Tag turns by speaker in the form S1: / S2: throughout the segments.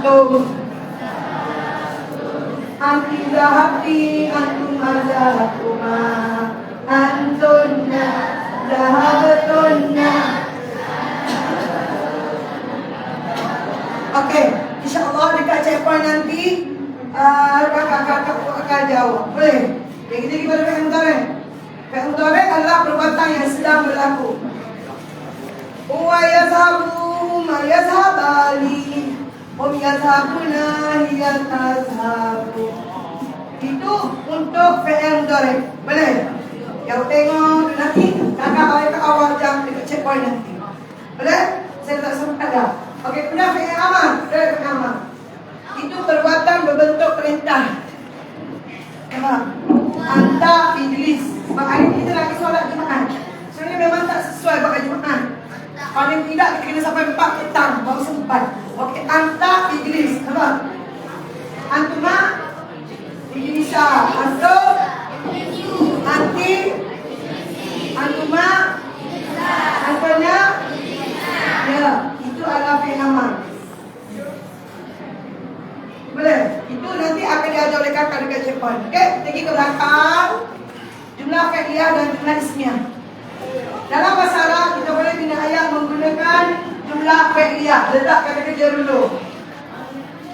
S1: antum. Antum zahabti, antum zahabtuma. Antunna zahabtunna. Okey, insya-Allah dekat checkpoint nanti kakak akan jawab. Boleh? Jadi kita pergi pada fi'il mudhari'. Fi'il mudhari' adalah perbuatan yang sedang berlaku. Huwa yazhabu ma yazhabali. Hum yazhabuna hiya tazhabu. Itu untuk fi'il mudhari'. Boleh? Yang tengok nanti kakak balik ke awal jam dekat checkpoint nanti. Boleh? Saya tak sempat dah. Okey, kemudian fi'il amar. Fi'il amar. Itu perbuatan berbentuk perintah. Faham? Anta Idris. Sebab hari ini kita lagi solat Jumaat. Sebenarnya memang tak sesuai pakai Jumaat. Paling tidak kita kena sampai 4 petang baru sempat. Okey, anta Idris. Faham? Antuma Idrisa. Antum anti antuma antanya. Ya, itu adalah fi'il amar. Boleh? Itu nanti akan diajar oleh kakak dekat checkpoint. Okey, pergi ke belakang. Jumlah fi'liyah dan jumlah ismiyah. Dalam bahasa Arab kita boleh bina ayat menggunakan jumlah fi'liyah. Letak kata kerja dulu.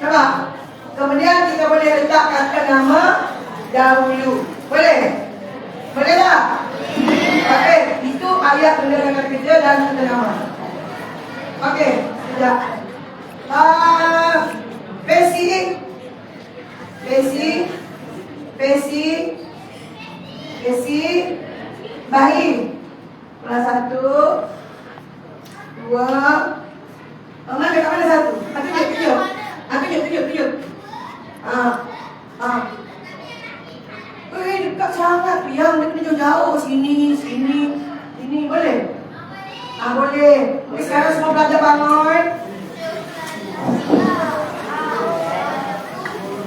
S1: Nampak? Kemudian kita boleh letak kata nama dahulu. Boleh? Boleh tak? Okey, itu ayat menggunakan kata kerja dan kata nama. Okey, sekejap. Pesi bahi. Kelas 1 2. Mana dekat mana satu? Tunjuk. Tunjuk. Dekat sangat tu. Yang dia kena jauh-jauh. Sini. Boleh? Boleh. Okey, sekarang semua belajar bangun.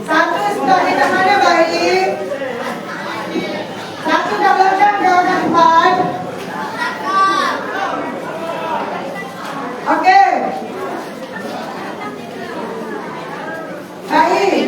S1: Satu sudah dekat mana baik? Satu dah belajar ke orang depan? Okey. Baik.